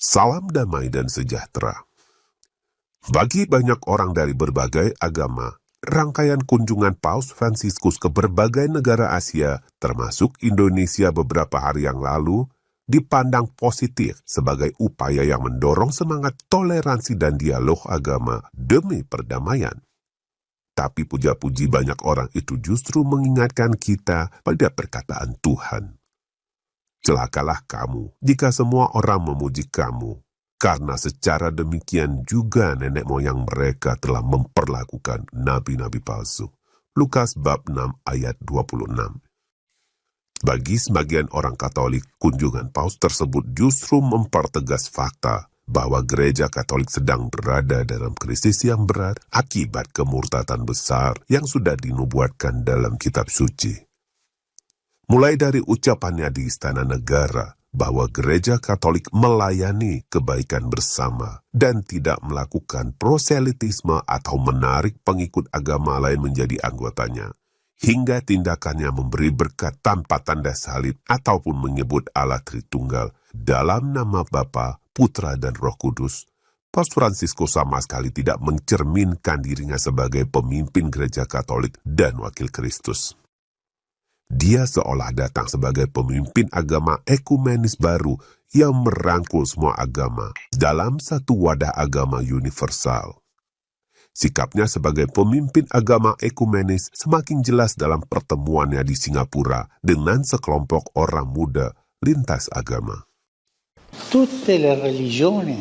Salam damai dan sejahtera. Bagi banyak orang dari berbagai agama, rangkaian kunjungan Paus Fransiskus ke berbagai negara Asia, termasuk Indonesia beberapa hari yang lalu, dipandang positif sebagai upaya yang mendorong semangat toleransi dan dialog agama demi perdamaian. Tapi puja-puji banyak orang itu justru mengingatkan kita pada perkataan Tuhan. Celakalah kamu jika semua orang memuji kamu, karena secara demikian juga nenek moyang mereka telah memperlakukan nabi-nabi palsu. Lukas bab 6 ayat 26. Bagi sebagian orang Katolik, kunjungan Paus tersebut justru mempertegas fakta bahwa gereja Katolik sedang berada dalam krisis yang berat akibat kemurtatan besar yang sudah dinubuatkan dalam kitab suci. Mulai dari ucapannya di Istana Negara bahwa gereja Katolik melayani kebaikan bersama dan tidak melakukan proselitisme atau menarik pengikut agama lain menjadi anggotanya, hingga tindakannya memberi berkat tanpa tanda salib ataupun menyebut Allah Tritunggal dalam nama Bapa, Putra, dan Roh Kudus. Paus Fransiskus sama sekali tidak mencerminkan dirinya sebagai pemimpin gereja Katolik dan wakil Kristus. Dia seolah datang sebagai pemimpin agama ekumenis baru yang merangkul semua agama dalam satu wadah agama universal. Sikapnya sebagai pemimpin agama ekumenis semakin jelas dalam pertemuannya di Singapura dengan sekelompok orang muda lintas agama. Tutte le religioni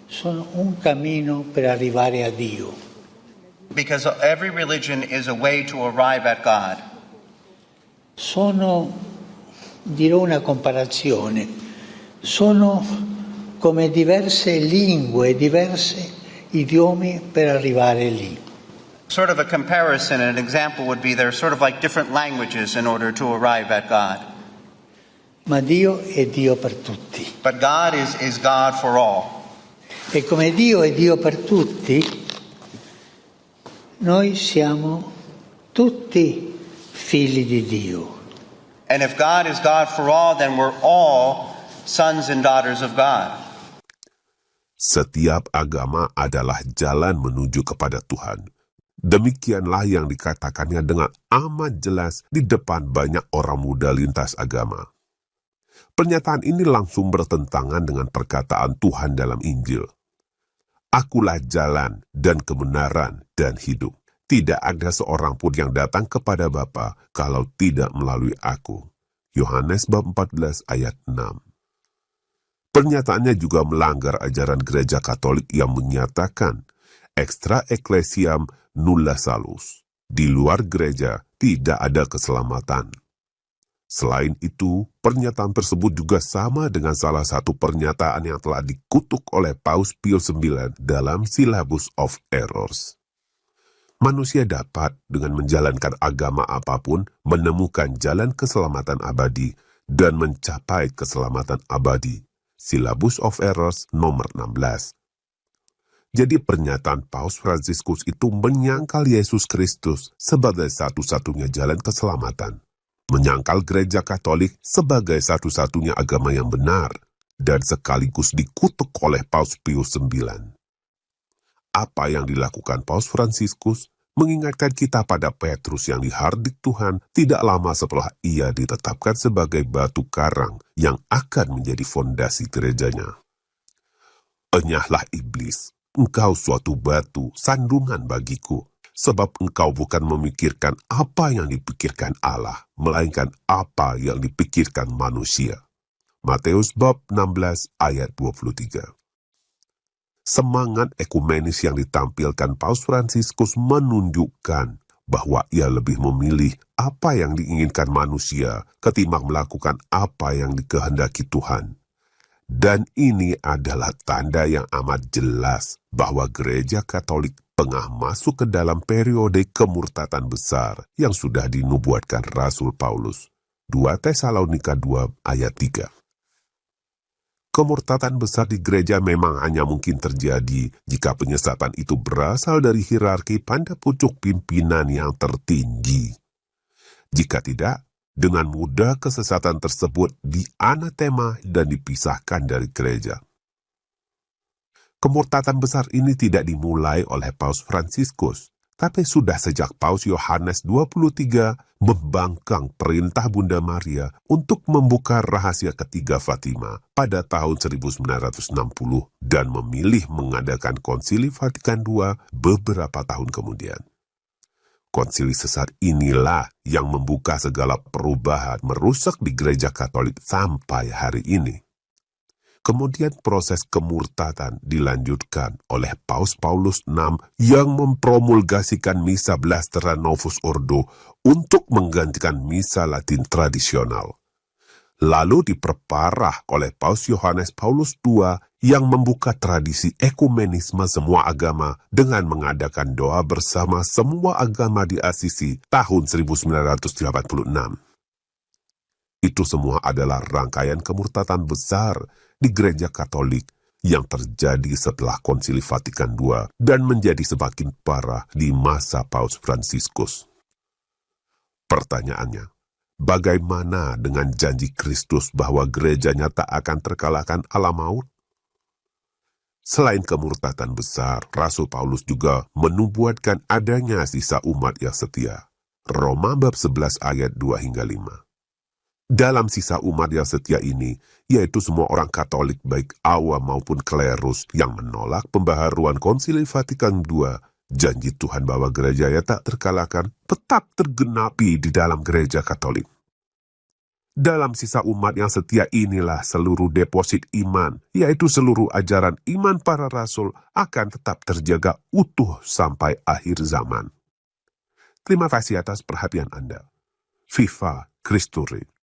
sono un cammino per arrivare a Dio. Because every religion is a way to arrive at God. Sono, dirò una comparazione, sono come diverse lingue, diversi idiomi per arrivare lì. Sort of a comparison, an example would be they're sort of like different languages in order to arrive at God. Ma Dio è Dio per tutti. But God is God for all. E come Dio è Dio per tutti, noi siamo tutti figli di Dio. And if God is God for all, then we're all sons and daughters of God. Setiap agama adalah jalan menuju kepada Tuhan. Demikianlah yang dikatakannya dengan amat jelas di depan banyak orang muda lintas agama. Pernyataan ini langsung bertentangan dengan perkataan Tuhan dalam Injil. Akulah jalan dan kebenaran dan hidup. Tidak ada seorang pun yang datang kepada Bapa kalau tidak melalui aku. Yohanes bab 14 ayat 6. Pernyataannya juga melanggar ajaran gereja Katolik yang menyatakan extra ecclesiam nulla salus. Di luar gereja tidak ada keselamatan. Selain itu, pernyataan tersebut juga sama dengan salah satu pernyataan yang telah dikutuk oleh Paus Pius IX dalam Syllabus of Errors. Manusia dapat dengan menjalankan agama apapun menemukan jalan keselamatan abadi dan mencapai keselamatan abadi. Syllabus of Errors nomor 16. Jadi pernyataan Paus Fransiskus itu menyangkal Yesus Kristus sebagai satu-satunya jalan keselamatan, menyangkal gereja Katolik sebagai satu-satunya agama yang benar, dan sekaligus dikutuk oleh Paus Pius IX. Apa yang dilakukan Paus Fransiskus mengingatkan kita pada Petrus yang dihardik Tuhan tidak lama setelah ia ditetapkan sebagai batu karang yang akan menjadi fondasi gerejanya. Enyahlah iblis, engkau suatu batu sandungan bagiku, sebab engkau bukan memikirkan apa yang dipikirkan Allah, melainkan apa yang dipikirkan manusia. Matius bab 16 ayat 23. Semangat ekumenis yang ditampilkan Paus Fransiskus menunjukkan bahwa ia lebih memilih apa yang diinginkan manusia ketimbang melakukan apa yang dikehendaki Tuhan. Dan ini adalah tanda yang amat jelas bahwa gereja Katolik tengah masuk ke dalam periode kemurtatan besar yang sudah dinubuatkan Rasul Paulus. 2 Tesalonika 2 ayat 3. Kemurtatan besar di gereja memang hanya mungkin terjadi jika penyesatan itu berasal dari hierarki pada pucuk pimpinan yang tertinggi. Jika tidak, dengan mudah kesesatan tersebut dianatema dan dipisahkan dari gereja. Kemurtatan besar ini tidak dimulai oleh Paus Fransiskus, tapi sudah sejak Paus Yohanes 23 membangkang perintah Bunda Maria untuk membuka rahasia ketiga Fatima pada tahun 1960 dan memilih mengadakan Konsili Vatikan II beberapa tahun kemudian. Konsili sesat inilah yang membuka segala perubahan merusak di Gereja Katolik sampai hari ini. Kemudian proses kemurtadan dilanjutkan oleh Paus Paulus VI yang mempromulgasikan Misa Blastera Novus Ordo untuk menggantikan Misa Latin tradisional. Lalu diperparah oleh Paus Yohanes Paulus II yang membuka tradisi ekumenisme semua agama dengan mengadakan doa bersama semua agama di Asisi tahun 1986. Itu semua adalah rangkaian kemurtatan besar di Gereja Katolik yang terjadi setelah Konsili Vatikan II dan menjadi semakin parah di masa Paus Fransiskus. Pertanyaannya, bagaimana dengan janji Kristus bahwa gerejanya tak akan terkalahkan alam maut? Selain kemurtatan besar, Rasul Paulus juga menubuatkan adanya sisa umat yang setia. Roma bab 11 ayat 2 hingga 5. Dalam sisa umat yang setia ini, yaitu semua orang Katolik baik awam maupun klerus yang menolak pembaharuan Konsili Vatikan II, janji Tuhan bahwa gerejanya tak terkalahkan tetap tergenapi di dalam Gereja Katolik. Dalam sisa umat yang setia inilah seluruh deposit iman, yaitu seluruh ajaran iman para rasul akan tetap terjaga utuh sampai akhir zaman. Terima kasih atas perhatian Anda. Viva Christus.